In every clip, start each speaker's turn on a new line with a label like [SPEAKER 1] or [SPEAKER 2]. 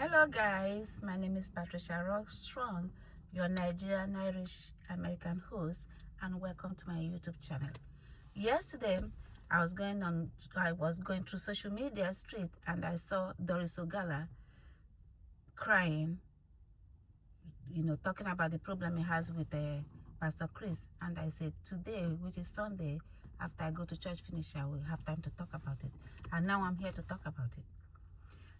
[SPEAKER 1] Hello guys, my name is Patricia Rockstrong, your Nigerian Irish American host, and welcome to my YouTube channel. Yesterday, I was going through social media street and I saw Doris Ogala crying, talking about the problem he has with Pastor Chris. And I said, today, which is Sunday, after I go to church finish, I will have time to talk about it. And now I'm here to talk about it.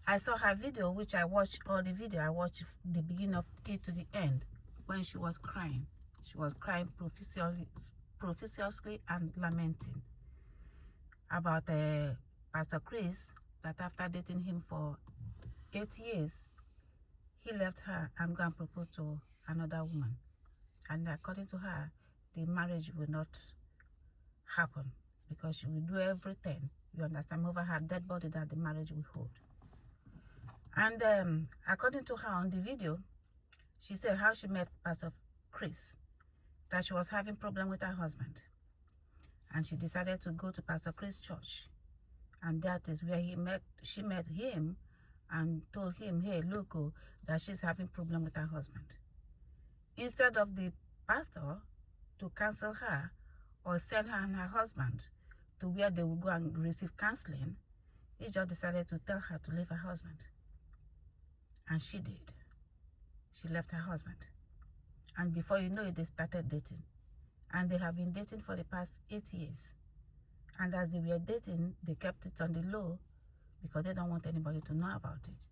[SPEAKER 1] I saw her video, which I watched all the video. I watched the beginning of it to the end when she was crying. She was crying profusely and lamenting about Pastor Chris, that after dating him for 8 years, he left her and go and propose to another woman. And according to her, the marriage will not happen because she will do everything, you understand, over her dead body that the marriage will hold. And according to her on the video, she said how she met Pastor Chris, that she was having problem with her husband. And she decided to go to Pastor Chris' church. And that is where she met him and told him, hey, look, that she's having problem with her husband. Instead of the pastor to cancel her or send her and her husband to where they will go and receive counseling, he just decided to tell her to leave her husband. And she did. She left her husband. And before you know it, they started dating. And they have been dating for the past 8 years. And as they were dating, they kept it on the low because they don't want anybody to know about it.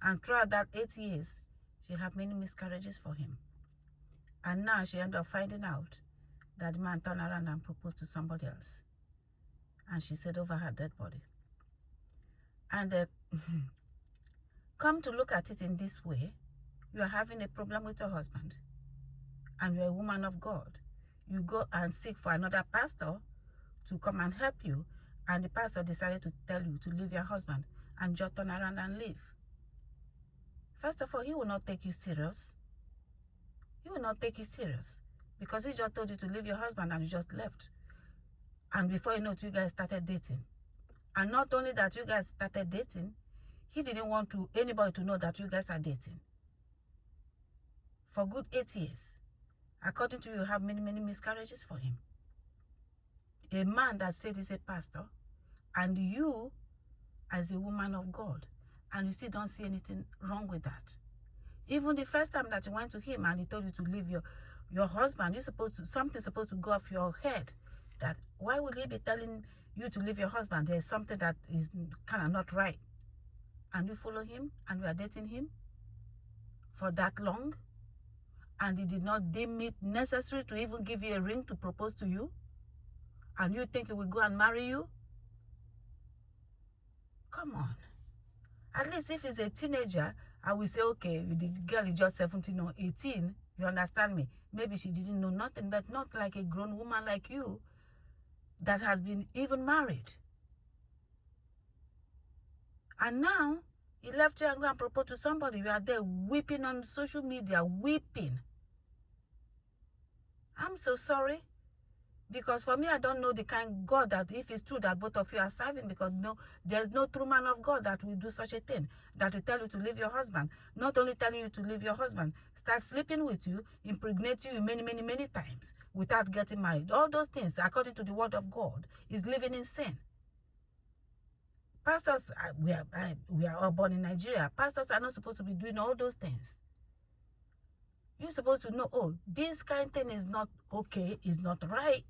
[SPEAKER 1] And throughout that 8 years, she had many miscarriages for him. And now she ended up finding out that the man turned around and proposed to somebody else. And she said over her dead body. And come to look at it in this way, you are having a problem with your husband and you're a woman of God. You go and seek for another pastor to come and help you, and the pastor decided to tell you to leave your husband and just turn around and leave. First of all, he will not take you serious. He will not take you serious because he just told you to leave your husband and you just left. And before you know it, you guys started dating. And not only that you guys started dating, he didn't want anybody to know that you guys are dating. For good 8 years. According to you, have many miscarriages for him. A man that said he's a pastor, and you as a woman of God, and you still don't see anything wrong with that. Even the first time that you went to him and he told you to leave your husband, something's supposed to go off your head. That why would he be telling you to leave your husband? There's something that is kind of not right. And you follow him and you are dating him for that long, and he did not deem it necessary to even give you a ring to propose to you, and you think he will go and marry you? Come on. At least if he's a teenager, I will say, okay, the girl is just 17 or 18, you understand me? Maybe she didn't know nothing, but not like a grown woman like you that has been even married. And now, he left you and go and propose to somebody. You are there weeping on social media, weeping. I'm so sorry. Because for me, I don't know the kind of God that, if it's true that both of you are serving, because no, there's no true man of God that will do such a thing, that will tell you to leave your husband. Not only telling you to leave your husband, start sleeping with you, impregnate you many times without getting married. All those things, according to the word of God, is living in sin. Pastors, we are all born in Nigeria. Pastors are not supposed to be doing all those things. You're supposed to know, oh, this kind of thing is not okay, is not right.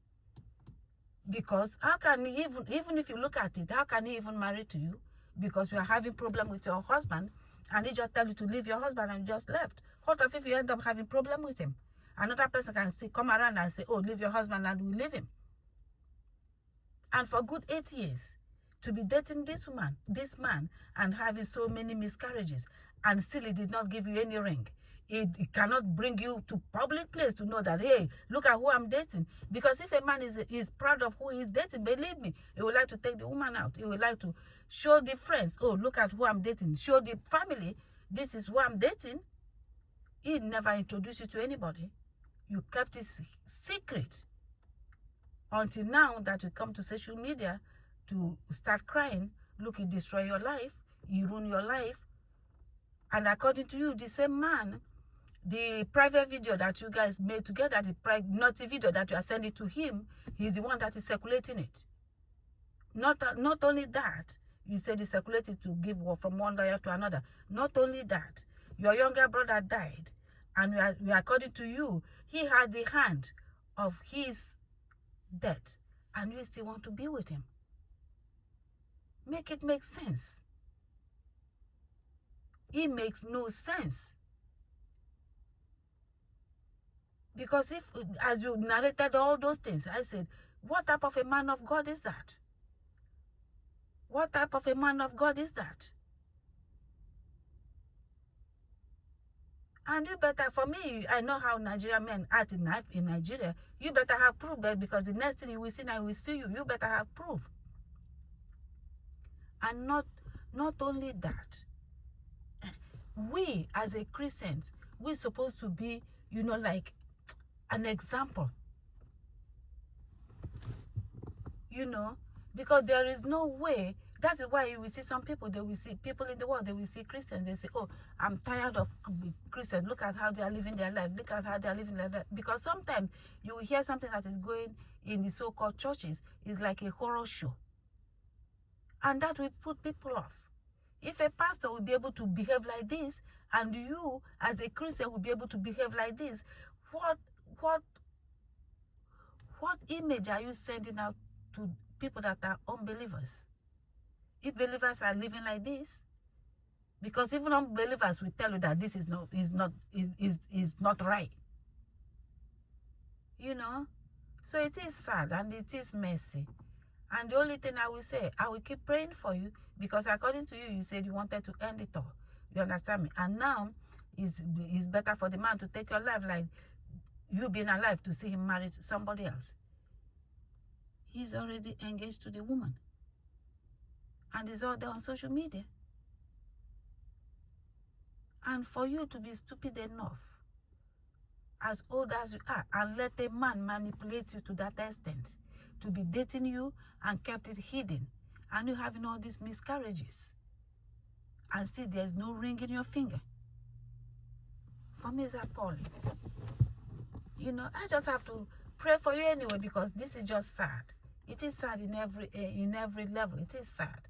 [SPEAKER 1] Because how can he even if you look at it, how can he even marry to you? Because you are having problem with your husband and he just tell you to leave your husband and you just left. What if you end up having problem with him? Another person can come around and say, oh, leave your husband, and we leave him. And for good 8 years, to be dating this man, and having so many miscarriages, and still he did not give you any ring. It cannot bring you to public place to know that, hey, look at who I'm dating. Because if a man is proud of who he's dating, believe me, he would like to take the woman out. He would like to show the friends, oh, look at who I'm dating. Show the family, this is who I'm dating. He never introduced you to anybody. You kept it secret. Until now that you come to social media to start crying, look, he destroy your life, he ruin your life. And according to you, the same man, the private video that you guys made together, the naughty video that you are sending to him, he's the one that is circulating it. Not only that, you said he circulated to give from one lawyer to another. Not only that, your younger brother died, and according to you, he had the hand of his death, and you still want to be with him. Make it make sense. It makes no sense. Because if, as you narrated all those things, I said, what type of a man of God is that? What type of a man of God is that? And you better, for me, I know how Nigerian men act in Nigeria. You better have proof, because the next thing you will see now, will see you. You better have proof. And not only that, we as a Christians, we're supposed to be, like an example. Because there is no way. That is why you will see some people, they will see people in the world, they will see Christians, they say, oh, I'm tired of Christians. Look at how they are living their life. Look at how they are living their life. Because sometimes you will hear something that is going in the so-called churches. It's like a horror show. And that will put people off. If a pastor will be able to behave like this, and you as a Christian will be able to behave like this, what image are you sending out to people that are unbelievers? If believers are living like this, because even unbelievers will tell you that this is not right. So it is sad and it is messy. And the only thing I will say, I will keep praying for you, because according to you, you said you wanted to end it all. You understand me? And now it's better for the man to take your life, like you being alive, to see him married to somebody else. He's already engaged to the woman. And it's all there on social media. And for you to be stupid enough, as old as you are, and let a man manipulate you to that extent, to be dating you and kept it hidden, and you having all these miscarriages, and still there's no ring in your finger. For me, it's appalling. I just have to pray for you anyway, because this is just sad. It is sad in every level. It is sad.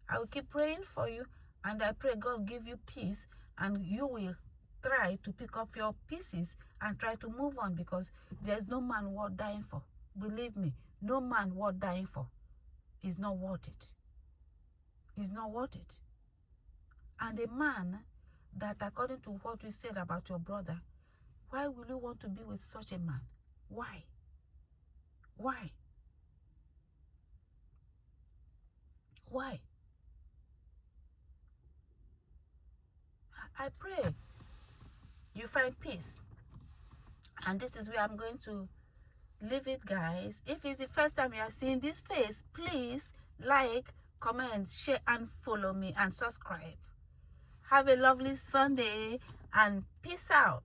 [SPEAKER 1] I will keep praying for you, and I pray God give you peace, and you will try to pick up your pieces and try to move on, because there's no man worth dying for. Believe me, no man worth dying for is not worth it. It's not worth it. And a man that, according to what we said about your brother, why will you want to be with such a man? Why? Why? Why? I pray you find peace. And this is where I'm going to leave it, guys. If it's the first time you are seeing this face, please like, comment, share, and follow me, and subscribe. Have a lovely Sunday, and peace out.